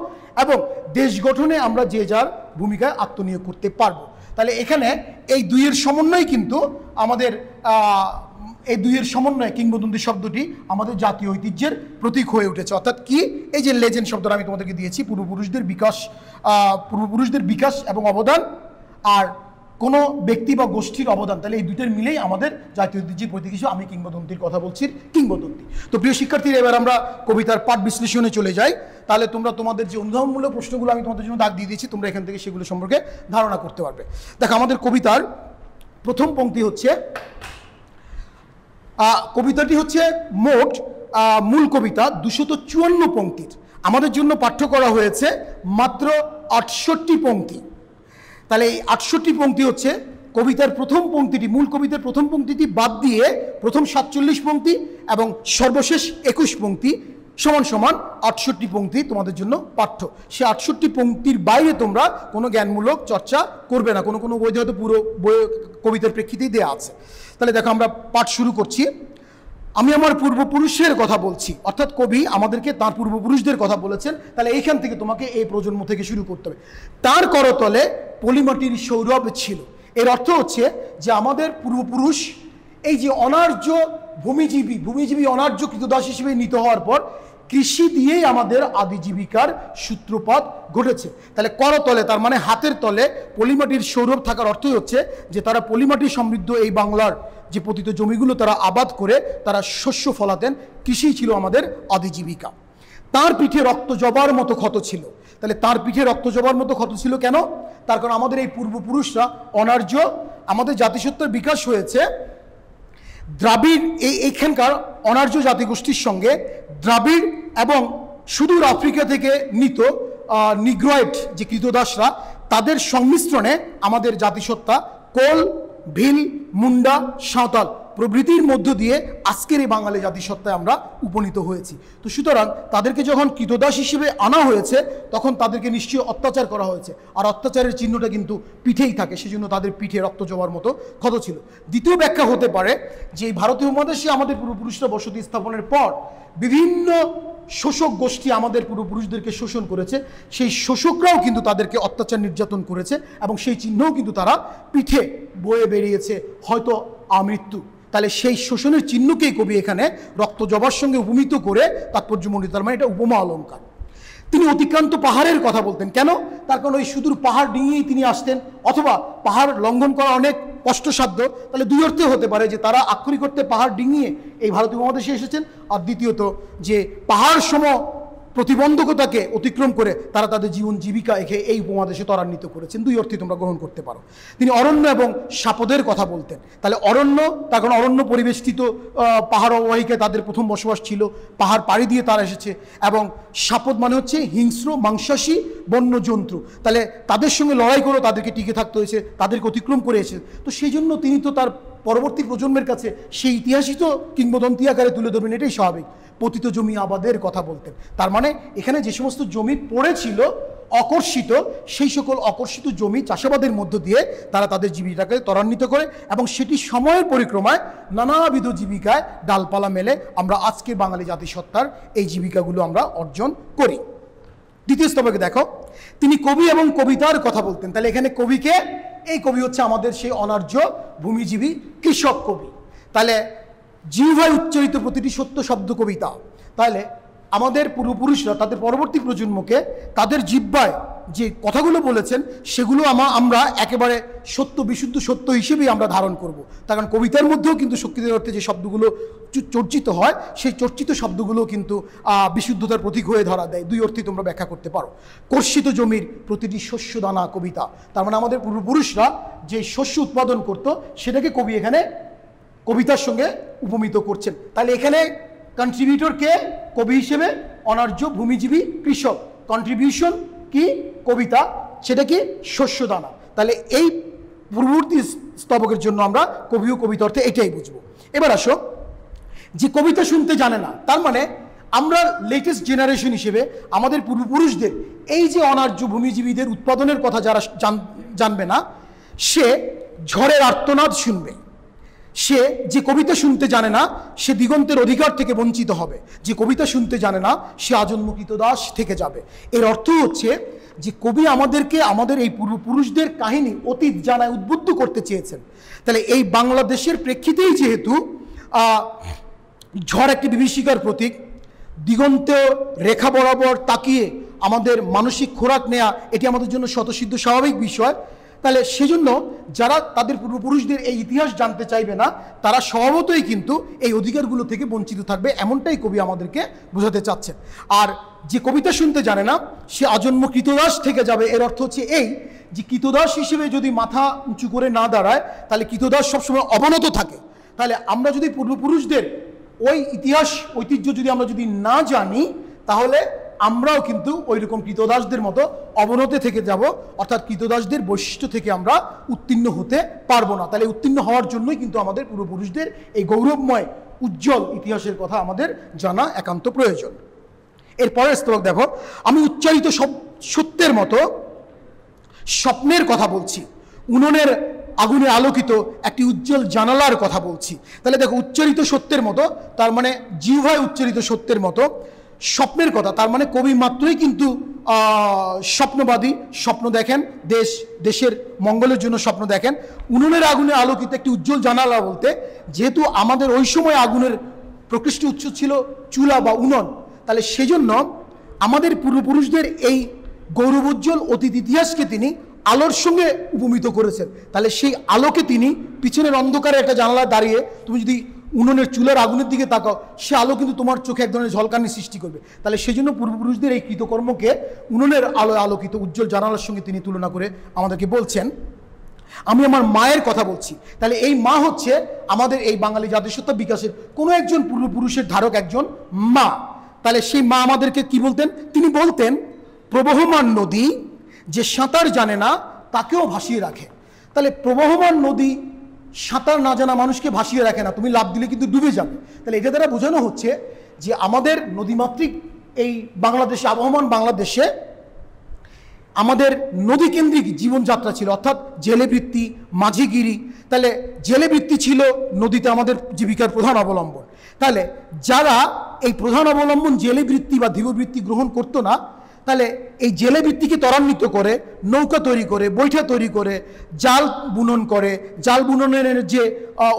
এবং দেশ গঠনে আমরা যে যার ভূমিকায় আত্মনিয়োগ করতে পারবো। তাহলে এখানে এই দুইয়ের সমন্বয় কিন্তু আমাদের এই দুইয়ের সমন্বয়ে কিংবদন্তি শব্দটি আমাদের জাতীয় ঐতিহ্যের প্রতীক হয়ে উঠেছে। অর্থাৎ কি, এই যে লেজেন্ড শব্দটা আমি তোমাদেরকে দিয়েছি, পূর্বপুরুষদের বিকাশ এবং অবদান আর কোনো ব্যক্তি বা গোষ্ঠীর অবদান, তাহলে এই দুইটার মিলেই আমাদের জাতীয় ঐতিহ্যের প্রতীক হিসেবে আমি কিংবদন্তির কথা বলছি, কিংবদন্তি। তো প্রিয় শিক্ষার্থীরা, এবার আমরা কবিতার পাঠ বিশ্লেষণে চলে যাই। তাহলে তোমরা তোমাদের যে অনুধাবনমূলক প্রশ্নগুলো আমি তোমাদের জন্য দাগ দিয়ে দিয়েছি, তোমরা এখান থেকে সেগুলো সম্পর্কে ধারণা করতে পারবে। দেখো, আমাদের কবিতার প্রথম পংক্তি হচ্ছে, কবিতাটি হচ্ছে মোট মূল কবিতা 254 পংক্তির। আমাদের জন্য পাঠ্য করা হয়েছে মাত্র 68 পংক্তি। তাহলে এই 68 পংক্তি হচ্ছে কবিতার প্রথম পংক্তিটি, মূল কবিতার প্রথম পংক্তিটি বাদ দিয়ে প্রথম 47 পংক্তি এবং সর্বশেষ 21 পংক্তি সমান সমান 68 পংক্তি তোমাদের জন্য পাঠ্য। সে 68 পংক্তির বাইরে তোমরা কোনো জ্ঞানমূলক চর্চা করবে না, কোনো বই হয়তো পুরো বই কবিতার প্রেক্ষিতেই দেওয়া আছে। তাহলে দেখো, আমরা পাঠ শুরু করছি। আমি আমার পূর্বপুরুষের কথা বলছি, অর্থাৎ কবি আমাদেরকে তার পূর্বপুরুষদের কথা বলেছেন। তাহলে এইখান থেকে তোমাকে এই প্রজন্ম থেকে শুরু করতে হবে। তার করতলে পলিমাটির সৌরভ ছিল। এর অর্থ হচ্ছে যে আমাদের পূর্বপুরুষ এই যে অনার্য ভূমিজীবী অনার্য কৃতদাস হিসেবে নিত হওয়ার পর কৃষি দিয়েই আমাদের আদি জীবিকার সূত্রপাত ঘটেছে। তাহলে করতলে তার মানে হাতের তলে পলিমাটির সৌরভ থাকার অর্থই হচ্ছে যে তারা পলিমাটি সমৃদ্ধ এই বাংলার যে পতিত জমিগুলো তারা আবাদ করে তারা শস্য ফলাতেন। কৃষি ছিল আমাদের আদি জীবিকা। তার পিঠে রক্ত জবার মতো ক্ষত ছিল। তাহলে তার পিঠে রক্ত জবার মতো ক্ষত ছিল কেন? তার কারণ আমাদের এই পূর্বপুরুষরা অনার্য, আমাদের জাতিসত্তার বিকাশ হয়েছে দ্রাবিড় এইখানকার অনার্য জাতিগোষ্ঠীর সঙ্গে দ্রাবিড় এবং সুদূর আফ্রিকা থেকে নিত নিগ্রয়েড যে কৃতদাসরা, তাদের সংমিশ্রণে আমাদের জাতিসত্তা কোল, ভিল, মুন্ডা, সাঁওতাল প্রভৃতির মধ্য দিয়ে আজকের এই বাঙালি জাতিসত্তায় আমরা উপনীত হয়েছি। তো সুতরাং তাদেরকে যখন কৃতদাস হিসেবে আনা হয়েছে তখন তাদেরকে নিশ্চয়ই অত্যাচার করা হয়েছে, আর অত্যাচারের চিহ্নটা কিন্তু পিঠেই থাকে, সেজন্য তাদের পিঠে রক্ত জবার মতো ক্ষত ছিল। দ্বিতীয় ব্যাখ্যা হতে পারে যে এই ভারতীয় উপমহাদেশে আমাদের পূর্বপুরুষরা বসতি স্থাপনের পর বিভিন্ন শোষক গোষ্ঠী আমাদের পূর্বপুরুষদেরকে শোষণ করেছে, সেই শোষকরাও কিন্তু তাদেরকে অত্যাচার নির্যাতন করেছে এবং সেই চিহ্নও কিন্তু তারা পিঠে বয়ে বেরিয়েছে, হয়তো আমৃত্যু। তাহলে সেই শোষণের চিহ্নকেই কবি এখানে রক্ত জবার সঙ্গে উপমিত করে তাৎপর্যমণ্ডিত, তার মানে এটা উপমা অলঙ্কার। তিনি অতিক্রান্ত পাহাড়ের কথা বলতেন কেন? তার কারণ ওই সুদূর পাহাড় ডিঙিয়েই তিনি আসতেন, অথবা পাহাড় লঙ্ঘন করা অনেক কষ্টসাধ্য। তাহলে দুই অর্থে হতে পারে যে তারা আক্ষরিক অর্থে পাহাড় ডিঙিয়ে এই ভারতীয় উপমহাদেশে এসেছেন, আর দ্বিতীয়ত যে পাহাড় সম প্রতিবন্ধকতাকে অতিক্রম করে তারা তাদের জীবন জীবিকা এখে এই উপমহাদেশে ত্বরান্বিত করেছেন। দুই অর্থে তোমরা গ্রহণ করতে পারো। তিনি অরণ্য এবং সাপদের কথা বলতেন। তাহলে অরণ্য, তার কারণ অরণ্য পরিবেষ্টিত পাহাড় অববাহিকায় তাদের প্রথম বসবাস ছিল, পাহাড় পাড়ি দিয়ে তারা এসেছে। এবং সাপদ মানে হচ্ছে হিংস্র মাংসাশী বন্য জন্তু, তাহলে তাদের সঙ্গে লড়াই করে তাদেরকে টিকে থাকতে হয়েছে, তাদেরকে অতিক্রম করে এসেছে। তো সেই জন্য তিনি তো তার পরবর্তী প্রজন্মের কাছে সেই ইতিহাসই তো কিংবদন্তি আকারে তুলে ধরবেন, এটাই স্বাভাবিক। পতিত জমি আবাদের কথা বলতেন। তার মানে এখানে যে সমস্ত জমি পড়েছিল অকর্ষিত, সেই সকল অকর্ষিত জমি চাষাবাদের মধ্য দিয়ে তারা তাদের জীবিকাকে ত্বরান্বিত করে এবং সেটি সময়ের পরিক্রমায় নানাবিধ জীবিকায় ডালপালা মেলে আমরা আজকে বাঙালি জাতিসত্তার এই জীবিকাগুলো আমরা অর্জন করি। দ্বিতীয় স্তবকে দেখো, তিনি কবি এবং কবিতার কথা বলতেন। তাহলে এখানে কবিকে, এই কবি হচ্ছে আমাদের সেই অনার্য ভূমিজীবী কৃষক কবি। তাহলে জিহ্বায় উচ্চারিত প্রতিটি সত্য শব্দ কবিতা। তাহলে আমাদের পূর্বপুরুষরা তাদের পরবর্তী প্রজন্মকে তাদের জিহ্বায় যে কথাগুলো বলেছেন সেগুলো আমরা একেবারে সত্য, বিশুদ্ধ সত্য হিসেবেই আমরা ধারণ করব। তার কারণ কবিতার মধ্যেও কিন্তু সত্যিকার অর্থে যে শব্দগুলো চর্চিত হয় সেই চর্চিত শব্দগুলো কিন্তু বিশুদ্ধতার প্রতীক হয়ে ধরা দেয়। দুই অর্থে তোমরা ব্যাখ্যা করতে পারো। কর্ষিত জমির প্রতিটি শস্য দানা কবিতা, তার মানে আমাদের পূর্বপুরুষরা যে শস্য উৎপাদন করত সেটাকে কবি এখানে কবিতার সঙ্গে উপমিত করছেন। তাহলে এখানে কন্ট্রিবিউটর কে? কবি হিসেবে অনার্য ভূমিজীবী কৃষক। কন্ট্রিবিউশন কি? কবিতা, সেটা কি? শস্যদানা। তাহলে এই পূর্ববর্তী স্তবকের জন্য আমরা কবি ও কবিতা অর্থে এটাই বুঝবো। এবার আসো, যে কবিতা শুনতে জানে না, তার মানে আমরা লেটেস্ট জেনারেশন হিসেবে আমাদের পূর্বপুরুষদের এই যে অনার্য ভূমিজীবীদের উৎপাদনের কথা যারা জানবে না, সে ঝড়ের আর্তনাদ শুনবে। সে যে কবিতা শুনতে জানে না সে দিগন্তের অধিকার থেকে বঞ্চিত হবে। যে কবিতা শুনতে জানে না সে আজন্ম কৃতদাস থেকে যাবে। এর অর্থ হচ্ছে যে কবি আমাদেরকে আমাদের এই পূর্বপুরুষদের কাহিনী অতীত জানায় উদ্বুদ্ধ করতে চেয়েছেন। তাহলে এই বাংলাদেশের প্রেক্ষিতেই যেহেতু ঝড় একটি বিভীষিকার প্রতীক, দিগন্ত রেখা বরাবর তাকিয়ে আমাদের মানসিক খোরাক নেওয়া এটি আমাদের জন্য স্বতঃসিদ্ধ স্বাভাবিক বিষয়। তাহলে সেজন্য যারা তাদের পূর্বপুরুষদের এই ইতিহাস জানতে চাইবে না তারা স্বভাবতই কিন্তু এই অধিকারগুলো থেকে বঞ্চিত থাকবে, এমনটাই কবি আমাদেরকে বোঝাতে চাচ্ছেন। আর যে কবিতা শুনতে জানে না সে আজন্ম কৃতদাস থেকে যাবে। এর অর্থ হচ্ছে এই যে কৃতদাস হিসেবে যদি মাথা উঁচু করে না দাঁড়ায় তাহলে কৃতদাস সবসময় অবনত থাকে। তাহলে আমরা যদি পূর্বপুরুষদের ওই ইতিহাস ঐতিহ্য যদি আমরা যদি না জানি তাহলে আমরাও কিন্তু ওই রকম কৃতদাসদের মতো অবনতে থেকে যাব, অর্থাৎ কৃতদাসদের বৈশিষ্ট্য থেকে আমরা উত্তীর্ণ হতে পারবো না। তাহলে উত্তীর্ণ হওয়ার জন্যই কিন্তু আমাদের পূর্বপুরুষদের এই গৌরবময় উজ্জ্বল ইতিহাসের কথা আমাদের জানা একান্ত প্রয়োজন। এরপরের স্তবক দেখো, আমি উচ্চারিত সত্যের মতো স্বপ্নের কথা বলছি, উনুনের আগুনে আলোকিত একটি উজ্জ্বল জানালার কথা বলছি। তাহলে দেখো, উচ্চারিত সত্যের মতো তার মানে জিহ্বায় উচ্চারিত সত্যের মতো, স্বপ্নের কথা তার মানে কবি মাত্রই কিন্তু স্বপ্নবাদী, স্বপ্ন দেখেন, দেশের মঙ্গলের জন্য স্বপ্ন দেখেন। উনুনের আগুনে আলোকিত একটি উজ্জ্বল জানালা বলতে যেহেতু আমাদের ওই সময় আগুনের প্রকৃষ্ট উৎস ছিল চুলা বা উনুন, তাহলে সেজন্য আমাদের পূর্বপুরুষদের এই গৌরবোজ্জ্বল অতীত ইতিহাসকে তিনি আলোর সঙ্গে উপমিত করেছেন। তাহলে সেই আলোকে তিনি পিছনের অন্ধকারে একটা জানালা দাঁড়িয়ে তুমি যদি উনুনের চুলার আগুনের দিকে তাকাও সে আলো কিন্তু তোমার চোখে এক ধরনের ঝলকানি সৃষ্টি করবে। তাহলে সেই জন্য পূর্বপুরুষদের এই কৃতকর্মকে উনুনের আলোয় আলোকিত উজ্জ্বল জানালার সঙ্গে তিনি তুলনা করে আমাদেরকে বলছেন আমি আমার মায়ের কথা বলছি। তাহলে এই মা হচ্ছে আমাদের এই বাঙালি জাতিসত্তা বিকাশের কোনো একজন পূর্বপুরুষের ধারক একজন মা। তাহলে সেই মা আমাদেরকে কি বলতেন? তিনি বলতেন প্রবহমান নদী যে সাঁতার জানে না তাকেও ভাসিয়ে রাখে। তাহলে প্রবহমান নদী সাঁতার না জানা মানুষকে ভাসিয়ে রাখে না, তুমি লাফ দিলে কিন্তু ডুবে যাবে। তাহলে এটা দ্বারা বোঝানো হচ্ছে যে আমাদের নদীমাতৃক এই বাংলাদেশে, আবহমান বাংলাদেশে আমাদের নদীকেন্দ্রিক জীবনযাত্রা ছিল, অর্থাৎ জেলেবৃত্তি, মাঝিগিরি। তাহলে জেলেবৃত্তি ছিল নদীতে আমাদের জীবিকার প্রধান অবলম্বন। তাহলে যারা এই প্রধান অবলম্বন জেলেবৃত্তি বা ধীববৃত্তি গ্রহণ করতো না, তাহলে এই জেলে বৃত্তিকে ত্বরান্বিত করে নৌকা তৈরি করে, বৈঠা তৈরি করে, জাল বুনন করে, জাল বুননের যে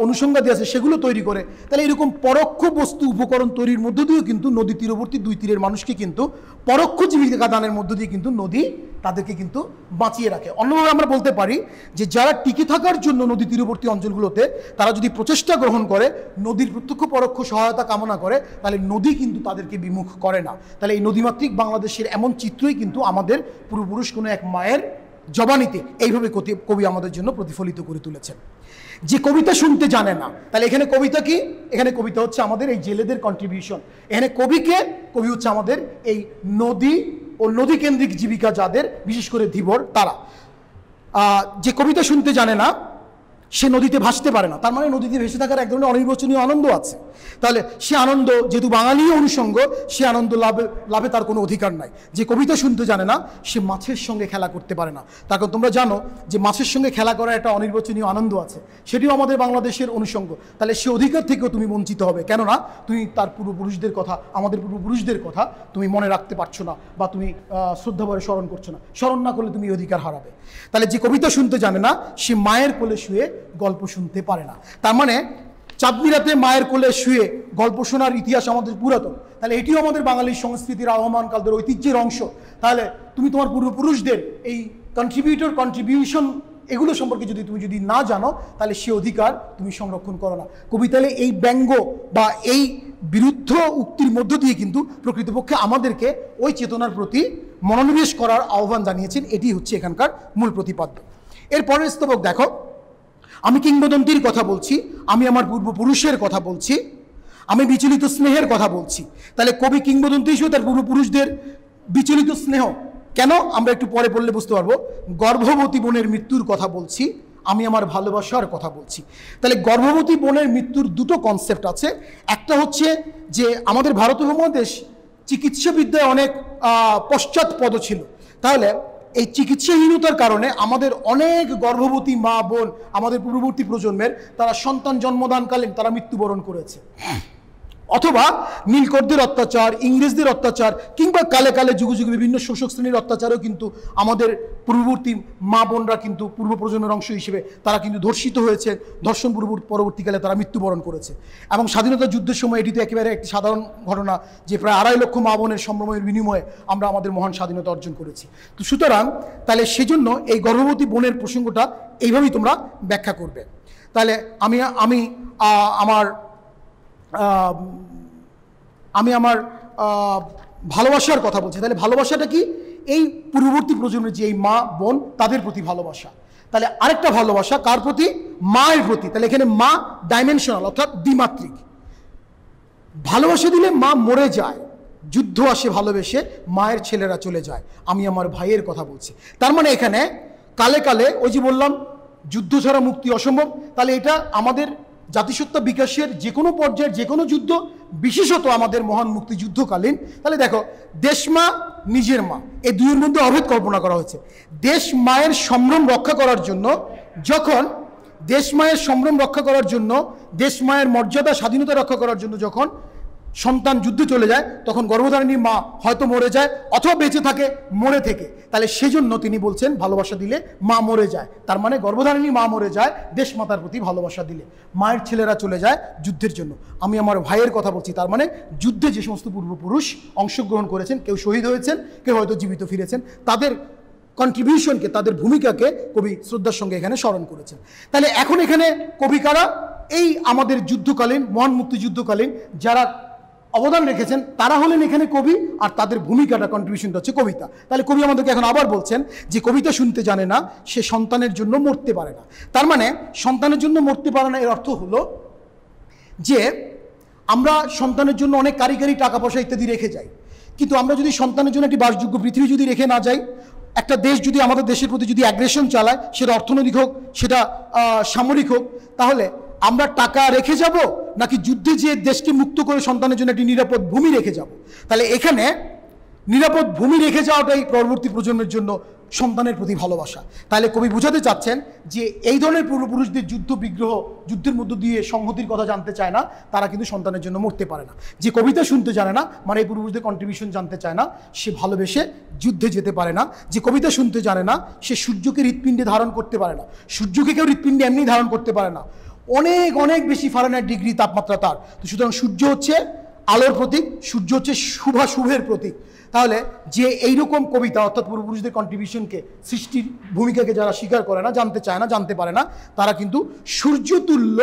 অনুষঙ্গাদি আছে সেগুলো তৈরি করে। তাহলে এরকম পরোক্ষ বস্তু উপকরণ তৈরির মধ্য দিয়েও কিন্তু নদী তীরবর্তী দুই তীরের মানুষকে কিন্তু পরোক্ষ জীবিকা দানের মধ্য দিয়ে কিন্তু নদী তাদেরকে কিন্তু বাঁচিয়ে রাখে। অন্যভাবে আমরা বলতে পারি যে যারা টিকে থাকার জন্য নদী তীরবর্তী অঞ্চলগুলোতে তারা যদি প্রচেষ্টা গ্রহণ করে, নদীর প্রত্যক্ষ পরোক্ষ সহায়তা কামনা করে, তাহলে নদী কিন্তু তাদেরকে বিমুখ করে না। তাহলে এই নদীমাতৃক বাংলাদেশের এমন চিত্রই কিন্তু আমাদের পূর্বপুরুষ কোনো এক মায়ের জবানিতে এইভাবে কবি আমাদের জন্য প্রতিফলিত করে তুলেছেন। যে কবিতা শুনতে জানে না, তাহলে এখানে কবিতা কি? এখানে কবিতা হচ্ছে আমাদের এই জেলেদের কন্ট্রিবিউশন। এখানে কবি হচ্ছে আমাদের এই নদী ও নদী কেন্দ্রিক জীবিকা যাদের, বিশেষ করে ধীবর, তারা। যে কবিতা শুনতে জানে না সে নদীতে ভাসতে পারে না, তার মানে নদীতে ভেসে থাকার এক ধরনের অনির্বচনীয় আনন্দ আছে। তাহলে সে আনন্দ যেহেতু বাঙালি অনুষঙ্গ, সে আনন্দ লাভে তার কোনো অধিকার নাই। যে কবিতা শুনতে জানে না সে মাছের সঙ্গে খেলা করতে পারে না। তার কারণ তোমরা জানো যে মাছের সঙ্গে খেলা করার একটা অনির্বচনীয় আনন্দ আছে, সেটিও আমাদের বাংলাদেশের অনুষঙ্গ। তাহলে সে অধিকার থেকেও তুমি বঞ্চিত হবে, কেননা তুমি তার পূর্বপুরুষদের কথা, আমাদের পূর্বপুরুষদের কথা তুমি মনে রাখতে পারছো না বা তুমি শ্রদ্ধাভরে স্মরণ করছো না। স্মরণ না করলে তুমি অধিকার হারাবে। তাহলে যে কবিতা শুনতে জানে না সে মায়ের কোলে শুয়ে গল্প শুনতে পারে না। তার মানে চাঁদনি রাতে মায়ের কোলে শুয়ে গল্প শোনার ইতিহাস আমাদের পুরাতন, তাহলে এটিও আমাদের বাঙালির সংস্কৃতির আহ্বান কালদের ঐতিহ্যের অংশ। তাহলে তুমি তোমার পূর্বপুরুষদের এই কন্ট্রিবিউশন এগুলো সম্পর্কে তুমি যদি না জানো, তাহলে সে অধিকার তুমি সংরক্ষণ করো না। কবি তাহলে এই ব্যঙ্গ বা এই বিরুদ্ধ উক্তির মধ্য দিয়ে কিন্তু প্রকৃতপক্ষে আমাদেরকে ওই চেতনার প্রতি মনোনিবেশ করার আহ্বান জানিয়েছেন। এটি হচ্ছে এখানকার মূল প্রতিপাদ্য। এরপরের স্তবক দেখো, আমি কিংবদন্তির কথা বলছি, আমি আমার পূর্বপুরুষের কথা বলছি, আমি বিচলিত স্নেহের কথা বলছি। তাহলে কবি কিংবদন্তি হিসেবে তার পূর্বপুরুষদের বিচলিত স্নেহ কেন, আমরা একটু পরে পড়লে বুঝতে পারবো। গর্ভবতী বোনের মৃত্যুর কথা বলছি, আমি আমার ভালোবাসার কথা বলছি। তাহলে গর্ভবতী বোনের মৃত্যুর দুটো কনসেপ্ট আছে। একটা হচ্ছে যে আমাদের ভারতীয় উপমহাদেশ চিকিৎসাবিদ্যায় অনেক পশ্চাৎপদ ছিল। তাহলে এই চিকিৎসাহীনতার কারণে আমাদের অনেক গর্ভবতী মা বোন, আমাদের পূর্ববর্তী প্রজন্মের, তারা সন্তান জন্মদানকালীন তারা মৃত্যুবরণ করেছে। অথবা নীলকরদের অত্যাচার, ইংরেজদের অত্যাচার, কিংবা কালে কালে যুগে যুগে বিভিন্ন শোষক শ্রেণীর অত্যাচারেও কিন্তু আমাদের পূর্ববর্তী মা বোনরা কিন্তু পূর্ব প্রজন্মের অংশ হিসেবে তারা কিন্তু ধর্ষিত হয়েছে, ধর্ষণ পরবর্তীকালে তারা মৃত্যুবরণ করেছে। এবং স্বাধীনতা যুদ্ধের সময় এটি তো একেবারে একটি সাধারণ ঘটনা যে প্রায় 2.5 লক্ষ মা বোনের সম্ভ্রমের বিনিময়ে আমরা আমাদের মহান স্বাধীনতা অর্জন করেছি। তো সুতরাং তাহলে সেজন্য এই গর্ভবতী বোনের প্রসঙ্গটা এইভাবেই তোমরা ব্যাখ্যা করবে। তাহলে আমি আমার ভালোবাসার কথা বলছি। তাহলে ভালোবাসাটা কি? এই পূর্ববর্তী প্রজন্মের যে এই মা বোন তাদের প্রতি ভালোবাসা। তাহলে আরেকটা ভালোবাসা কার প্রতি? মায়ের প্রতি। তাহলে এখানে মা ডাইমেনশনাল, অর্থাৎ দ্বিমাত্রিক। ভালোবাসা দিলে মা মরে যায়, যুদ্ধ আসে ভালোবেসে, মায়ের ছেলেরা চলে যায়, আমি আমার ভাইয়ের কথা বলছি। তার মানে এখানে কালে কালে ওই যে বললাম যুদ্ধ ছাড়া মুক্তি অসম্ভব। তাহলে এটা আমাদের জাতিসত্তা বিকাশের যে কোনো পর্যায়ের যে কোনো যুদ্ধ, বিশেষত আমাদের মহান মুক্তিযুদ্ধকালীন। তাহলে দেখো, দেশ মা নিজের মা, এই দুইয়ের মধ্যে অভেদ কল্পনা করা হয়েছে। দেশ মায়ের সম্ভ্রম রক্ষা করার জন্য, যখন দেশ মায়ের সম্ভ্রম রক্ষা করার জন্য, দেশ মায়ের মর্যাদা স্বাধীনতা রক্ষা করার জন্য যখন সন্তান যুদ্ধে চলে যায়, তখন গর্ভধারিণী মা হয়তো মরে যায় অথবা বেঁচে থাকে মরে থেকে। তাহলে সেজন্য তিনি বলছেন ভালোবাসা দিলে মা মরে যায়। তার মানে গর্ভধারিণী মা মরে যায় দেশ মাতার প্রতি ভালোবাসা দিলে। মায়ের ছেলেরা চলে যায় যুদ্ধের জন্য, আমি আমার ভাইয়ের কথা বলছি। তার মানে যুদ্ধে যে সমস্ত পূর্বপুরুষ অংশগ্রহণ করেছেন, কেউ শহীদ হয়েছেন, কেউ হয়তো জীবিত ফিরেছেন, তাদের কন্ট্রিবিউশনকে, তাদের ভূমিকাকে কবি শ্রদ্ধার সঙ্গে এখানে স্মরণ করেছেন। তাহলে এখন এখানে কবি কারা? এই আমাদের যুদ্ধকালীন, মহান মুক্তিযুদ্ধকালীন যারা অবদান রেখেছেন তারা হলেন এখানে কবি, আর তাদের ভূমিকাটা, কন্ট্রিবিউশনটা হচ্ছে কবিতা। তাহলে কবি আমাদেরকে এখন আবার বলছেন যে কবিতা শুনতে জানে না, সে সন্তানের জন্য মরতে পারে না। তার মানে সন্তানের জন্য মরতে পারে না, এর অর্থ হলো যে আমরা সন্তানের জন্য অনেক কারিগরি টাকা পয়সা ইত্যাদি রেখে যাই, কিন্তু আমরা যদি সন্তানের জন্য একটি বাসযোগ্য পৃথিবী যদি রেখে না যাই, একটা দেশ যদি আমাদের দেশের প্রতি যদি অ্যাগ্রেশন চালায়, সেটা অর্থনৈতিক হোক, সেটা সামরিক হোক, তাহলে আমরা টাকা রেখে যাব নাকি যুদ্ধে যে দেশকে মুক্ত করে সন্তানের জন্য একটি নিরাপদ ভূমি রেখে যাব? তাহলে এখানে নিরাপদ ভূমি রেখে যাওয়াটাই পরবর্তী প্রজন্মের জন্য সন্তানের প্রতি ভালোবাসা। তাহলে কবি বোঝাতে চাচ্ছেন যে এই ধরনের পূর্বপুরুষদের যুদ্ধ বিগ্রহ, যুদ্ধের মধ্য দিয়ে সংহতির কথা জানতে চায় না, তারা কিন্তু সন্তানের জন্য মরতে পারে না। যে কবিতা শুনতে জানে না, মানে এই পূর্বপুরুষদের কন্ট্রিবিউশন জানতে চায় না, সে ভালোবেসে যুদ্ধে যেতে পারে না। যে কবিতা শুনতে জানে না, সে সূর্যকে হৃৎপিণ্ডে ধারণ করতে পারে না। সূর্যকে কেউ হৃৎপিণ্ডে এমনি ধারণ করতে পারে না, অনেক অনেক বেশি ফারেনহাইট ডিগ্রি তাপমাত্রা তার। তো সুতরাং সূর্য হচ্ছে আলোর প্রতীক, সূর্য হচ্ছে শুভের প্রতীক। তাহলে যে এইরকম কবিতা, অর্থাৎ পূর্বপুরুষদের কন্ট্রিবিউশনকে, সৃষ্টির ভূমিকাকে যারা স্বীকার করে না, জানতে চায় না, জানতে পারে না, তারা কিন্তু সূর্যতুল্য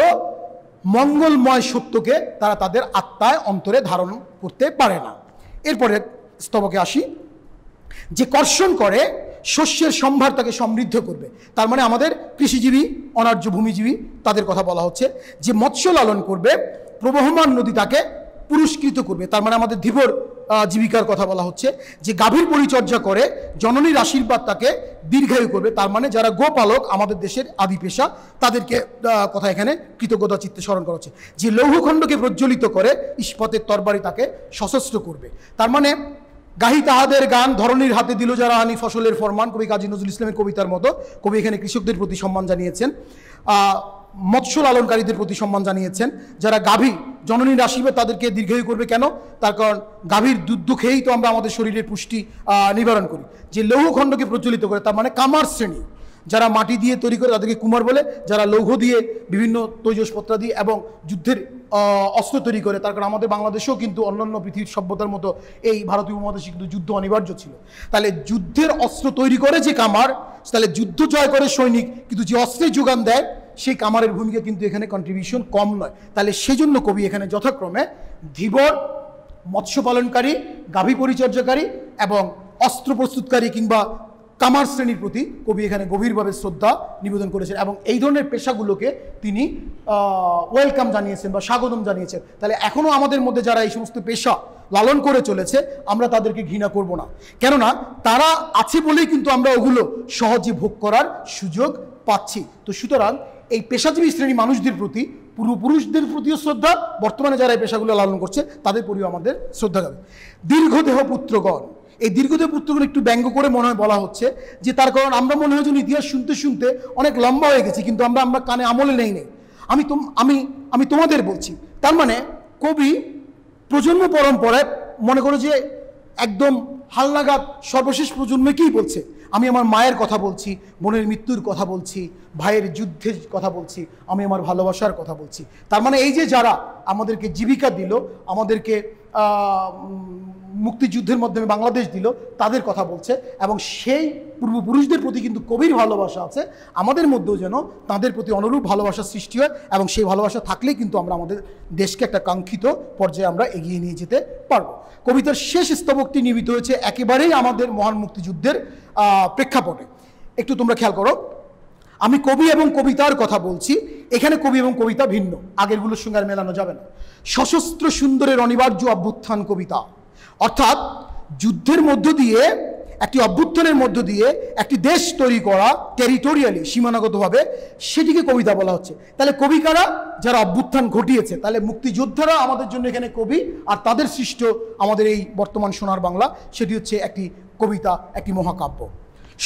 মঙ্গলময় সত্যকে তারা তাদের আত্মায়, অন্তরে ধারণ করতে পারে না। এরপরে স্তবকে আসি, যে কর্ষণ করে শস্যের সম্ভার তাকে সমৃদ্ধ করবে। তার মানে আমাদের কৃষিজীবী, অনার্য ভূমিজীবী, তাদের কথা বলা হচ্ছে। যে মৎস্য লালন করবে, প্রবহমান নদী তাকে পুরস্কৃত করবে। তার মানে আমাদের ধীবর জীবিকার কথা বলা হচ্ছে। যে গাভীর পরিচর্যা করে, জননীর আশীর্বাদ তাকে দীর্ঘায়ু করবে। তার মানে যারা গোপালক, আমাদের দেশের আদি পেশা, তাদেরকে কথা এখানে কৃতজ্ঞতা চিত্তে স্মরণ করা হচ্ছে। যে লৌহখণ্ডকে প্রজ্বলিত করে, ইস্পাতের তরবারি তাকে সশস্ত্র করবে। তার মানে গাহি তাহাদের গান, ধরনীর হাতে দিল যারা আনি ফসলের ফরমান, কবি কাজী নজরুল ইসলামের কবিতার মতো কবি এখানে কৃষকদের প্রতি সম্মান জানিয়েছেন, মৎস্য লালনকারীদের প্রতি সম্মান জানিয়েছেন। যারা গাভী, জননীর আশীর্বাদ তাদেরকে দীর্ঘায়ু করবে। কেন? তার কারণ গাভীর দুধ খেয়েই তো আমরা আমাদের শরীরের পুষ্টি নিবারণ করি। যে লৌহখণ্ডকে প্রজ্বলিত করে, তার মানে কামার শ্রেণী, যারা মাটি দিয়ে তৈরি করে তাদেরকে কুমার বলে, যারা লৌহ দিয়ে বিভিন্ন তৈজসপত্র দিয়ে এবং যুদ্ধের অস্ত্র তৈরি করে, তার কারণ আমাদের বাংলাদেশেও কিন্তু অন্যান্য পৃথিবীর সভ্যতার মতো এই ভারতীয় উপমহাদেশে কিন্তু যুদ্ধ অনিবার্য ছিল। তাহলে যুদ্ধের অস্ত্র তৈরি করে যে কামার, তাহলে যুদ্ধ জয় করে সৈনিক, কিন্তু যে অস্ত্রের যোগান দেয় সেই কামারের ভূমিকা কিন্তু এখানে কন্ট্রিবিউশন কম নয়। তাহলে সেজন্য কবি এখানে যথাক্রমে ধীবর, মৎস্য পালনকারী, গাভী পরিচর্যাকারী এবং অস্ত্র প্রস্তুতকারী কিংবা কামার শ্রেণীর প্রতি কবি এখানে গভীরভাবে শ্রদ্ধা নিবেদন করেছেন এবং এই ধরনের পেশাগুলোকে তিনি ওয়েলকাম জানিয়েছেন বা স্বাগতম জানিয়েছেন। তাহলে এখনও আমাদের মধ্যে যারা এই সমস্ত পেশা লালন করে চলেছে আমরা তাদেরকে ঘৃণা করব না, কেননা তারা আছে বলেই কিন্তু আমরা ওগুলো সহজে ভোগ করার সুযোগ পাচ্ছি। তো সুতরাং এই পেশাজীবী শ্রেণী মানুষদের প্রতি, পূর্বপুরুষদের প্রতিও শ্রদ্ধা, বর্তমানে যারা এই পেশাগুলো লালন করছে তাদের প্রতিও আমাদের শ্রদ্ধা যাবে। দীর্ঘদেহ পুত্রগণ, এই দীর্ঘদেহ পুত্রগণ একটু ব্যঙ্গ করে মনে হয় বলা হচ্ছে যে তার কারণ আমরা মনে হয় যেন ইতিহাস শুনতে শুনতে অনেক লম্বা হয়ে গেছি, কিন্তু আমরা কানে আমলে নেই। আমি তোমাদের বলছি, তার মানে কবি প্রজন্ম পরম্পরায় মনে করো যে একদম হালনাগাদ সর্বশেষ প্রজন্মকেই বলছে। আমি আমার মায়ের কথা বলছি, বোনের মৃত্যুর কথা বলছি, ভাইয়ের যুদ্ধের কথা বলছি, আমি আমার ভালোবাসার কথা বলছি। তার মানে এই যে যারা আমাদেরকে জীবিকা দিল, আমাদেরকে মুক্তিযুদ্ধের মাধ্যমে বাংলাদেশ দিল, তাদের কথা বলছে এবং সেই পূর্বপুরুষদের প্রতি কিন্তু গভীর ভালোবাসা আছে। আমাদের মধ্যেও যেন তাদের প্রতি অনুরূপ ভালোবাসার সৃষ্টি হয় এবং সেই ভালোবাসা থাকলেই কিন্তু আমরা আমাদের দেশকে একটা কাঙ্ক্ষিত পর্যায়ে আমরা এগিয়ে নিয়ে যেতে পারবো। কবিতার শেষ স্তবকটি নির্মিত হয়েছে একেবারেই আমাদের মহান মুক্তিযুদ্ধের প্রেক্ষাপটে। একটু তোমরা খেয়াল করো, আমি কবি এবং কবিতার কথা বলছি, এখানে কবি এবং কবিতা ভিন্ন, আগেরগুলোর সঙ্গে আর মেলানো যাবে না। সশস্ত্র সুন্দরের অনিবার্য অভ্যুত্থান কবিতা, অর্থাৎ যুদ্ধের মধ্য দিয়ে, একটি অভ্যুত্থানের মধ্য দিয়ে একটি দেশ তৈরি করা, টেরিটোরিয়ালি সীমানাগতভাবে, সেটিকে কবিতা বলা হচ্ছে। তাহলে কবি কারা? যারা অভ্যুত্থান ঘটিয়েছে। তাহলে মুক্তিযোদ্ধারা আমাদের জন্য এখানে কবি, আর তাদের সৃষ্ট আমাদের এই বর্তমান সোনার বাংলা, সেটি হচ্ছে একটি কবিতা, একটি মহাকাব্য।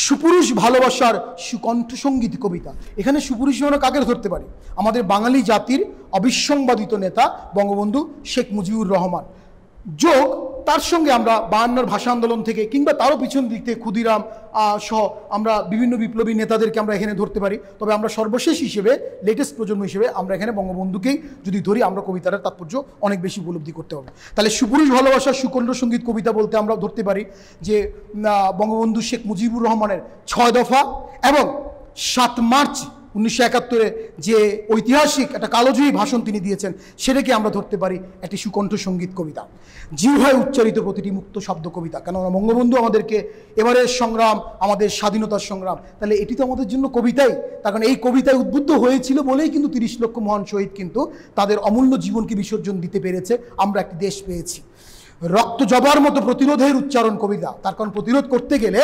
সুপুরুষ ভালোবাসার সুকণ্ঠসঙ্গীত কবিতা, এখানে সুপুরুষ আমরা কাকে ধরতে পারি? আমাদের বাঙালি জাতির অবিসংবাদিত নেতা বঙ্গবন্ধু শেখ মুজিবুর রহমান, যোগ তার সঙ্গে আমরা 52 ভাষা আন্দোলন থেকে কিংবা তারও পিছন দিক থেকে ক্ষুদিরাম সহ আমরা বিভিন্ন বিপ্লবী নেতাদেরকে আমরা এখানে ধরতে পারি। তবে আমরা সর্বশেষ হিসেবে, লেটেস্ট প্রজন্ম হিসেবে আমরা এখানে বঙ্গবন্ধুকেই যদি ধরি, আমরা কবিতার তাৎপর্য অনেক বেশি উপলব্ধি করতে হবে। তাহলে সুপুরুষ ভালোবাসার সুকণ্ঠ সঙ্গীত কবিতা বলতে আমরা ধরতে পারি যে বঙ্গবন্ধু শেখ মুজিবুর রহমানের 6 দফা এবং 7 মার্চ 1971 যে ঐতিহাসিক একটা কালোজয়ী ভাষণ তিনি দিয়েছেন, সেটাকে আমরা ধরতে পারি একটি সুকণ্ঠ সঙ্গীত কবিতা। জিহ্বায় উচ্চারিত প্রতিটি মুক্ত শব্দ কবিতা, কেননা বঙ্গবন্ধু আমাদেরকে এবারের সংগ্রাম, আমাদের স্বাধীনতার সংগ্রাম, তাহলে এটি তো আমাদের জন্য কবিতাই। তার কারণ এই কবিতায় উদ্বুদ্ধ হয়েছিল বলেই কিন্তু 30 লক্ষ মহান শহীদ কিন্তু তাদের অমূল্য জীবনকে বিসর্জন দিতে পেরেছে, আমরা একটি দেশ পেয়েছি। রক্ত জবার মতো প্রতিরোধের উচ্চারণ কবিতা, তার কারণ প্রতিরোধ করতে গেলে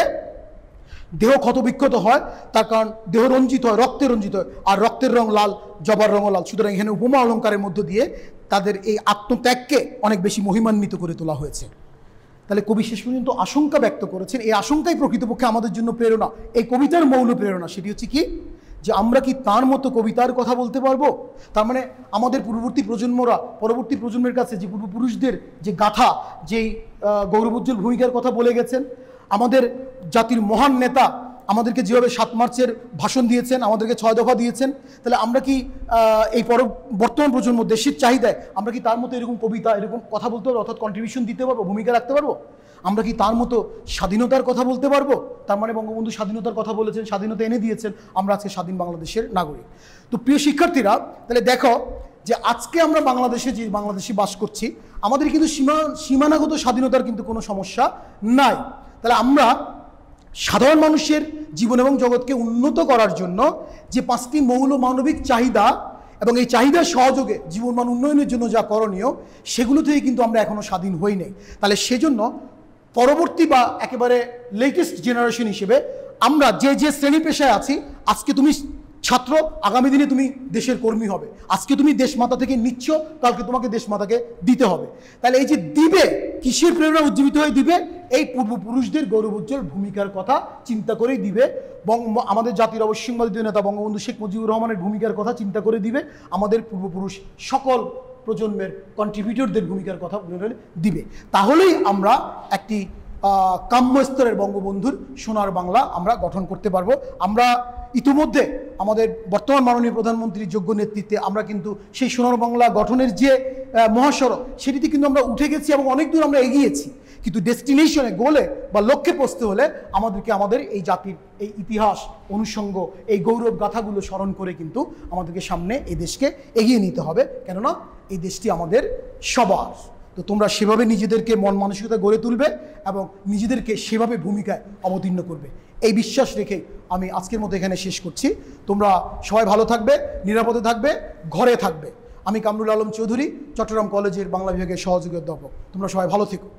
দেহ ক্ষতবিক্ষত হয়, তার কারণ দেহ রঞ্জিত হয়, রক্তে রঞ্জিত হয়, আর রক্তের রং লাল, জবার রঙও লাল। সুতরাং এখানে উপমা অলঙ্কারের মধ্য দিয়ে তাদের এই আত্মত্যাগকে অনেক বেশি মহিমান্বিত করে তোলা হয়েছে। তাহলে কবি শেষ পর্যন্ত আশঙ্কা ব্যক্ত করেছেন, এই আশঙ্কাই প্রকৃতপক্ষে আমাদের জন্য প্রেরণা, এই কবিতার মৌল প্রেরণা। সেটি হচ্ছে কি, যে আমরা কি তার মতো কবিতার কথা বলতে পারবো? তার মানে আমাদের পূর্ববর্তী প্রজন্মরা পরবর্তী প্রজন্মের কাছে যে পূর্বপুরুষদের যে গাথা, যেই গৌরবোজ্জ্বল ভূমিকার কথা বলে গেছেন, আমাদের জাতির মহান নেতা আমাদেরকে যেভাবে 7 মার্চের ভাষণ দিয়েছেন, আমাদেরকে 6 দফা দিয়েছেন, তাহলে আমরা কি এই বর্তমান প্রজন্ম দেশের চাহিদায় আমরা কি তার মতো এরকম কবিতা, এরকম কথা বলতে পারবো, অর্থাৎ কন্ট্রিবিউশন দিতে পারবো, ভূমিকা রাখতে পারবো? আমরা কি তার মতো স্বাধীনতার কথা বলতে পারবো? তার মানে বঙ্গবন্ধু স্বাধীনতার কথা বলেছেন, স্বাধীনতা এনে দিয়েছেন, আমরা আজকে স্বাধীন বাংলাদেশের নাগরিক। তো প্রিয় শিক্ষার্থীরা, তাহলে দেখো যে আজকে আমরা বাংলাদেশে যে বাংলাদেশে বাস করছি, আমাদের কিন্তু সীমানাগত স্বাধীনতার কিন্তু কোনো সমস্যা নাই। তাহলে আমরা সাধারণ মানুষের জীবন এবং জগৎকে উন্নত করার জন্য যে 5টি মৌল মানবিক চাহিদা এবং এই চাহিদার সহযোগে জীবনমান উন্নয়নের জন্য যা করণীয়, সেগুলো থেকে কিন্তু আমরা এখনও স্বাধীন হই নাই। তাহলে সেজন্য পরবর্তী বা একেবারে লেটেস্ট জেনারেশন হিসেবে আমরা যে শ্রেণী পেশায় আছি, আজকে তুমি ছাত্র, আগামী দিনে তুমি দেশের কর্মী হবে। আজকে তুমি দেশমাতা থেকে নিচ্ছ, কালকে তোমাকে দেশমাতাকে দিতে হবে। তাহলে এই যে দিবে, কিসের প্রেরণা উজ্জীবিত হয়ে দিবে? এই পূর্বপুরুষদের গৌরবোজ্জ্বল ভূমিকার কথা চিন্তা করেই দিবে। আমাদের জাতির অবশ্যংবাদী নেতা বঙ্গবন্ধু শেখ মুজিবুর রহমানের ভূমিকার কথা চিন্তা করে দিবে। আমাদের পূর্বপুরুষ সকল প্রজন্মের কন্ট্রিবিউটরদের ভূমিকার কথা দিবে। তাহলেই আমরা একটি কাম্য স্তরের বঙ্গবন্ধুর সোনার বাংলা আমরা গঠন করতে পারবো। আমরা ইতিমধ্যে আমাদের বর্তমান মাননীয় প্রধানমন্ত্রীর যোগ্য নেতৃত্বে আমরা কিন্তু সেই সোনার বাংলা গঠনের যে মহাসড়ক সেটিতে কিন্তু আমরা উঠে গেছি এবং অনেক দূর আমরা এগিয়েছি। কিন্তু ডেস্টিনেশনে গোলে বা লক্ষ্যে পৌঁছতে হলে আমাদেরকে আমাদের এই জাতির এই ইতিহাস অনুষঙ্গ এই গৌরব গাথাগুলো স্মরণ করে কিন্তু আমাদেরকে সামনে এই দেশকে এগিয়ে নিতে হবে, কেননা এই দেশটি আমাদের সবার। তো তোমরা সেভাবে নিজেদেরকে মন মানসিকতা গড়ে তুলবে এবং নিজেদেরকে সেভাবে ভূমিকায় অবতীর্ণ করবে, এই বিশ্বাস রেখে আমি আজকের মতো এখানে শেষ করছি। তোমরা সবাই ভালো থাকবে, নিরাপদে থাকবে, ঘরে থাকবে। আমি কামরুল আলম চৌধুরী, চট্টগ্রাম কলেজের বাংলা বিভাগের সহযোগী অধ্যাপক। তোমরা সবাই ভালো থেকো।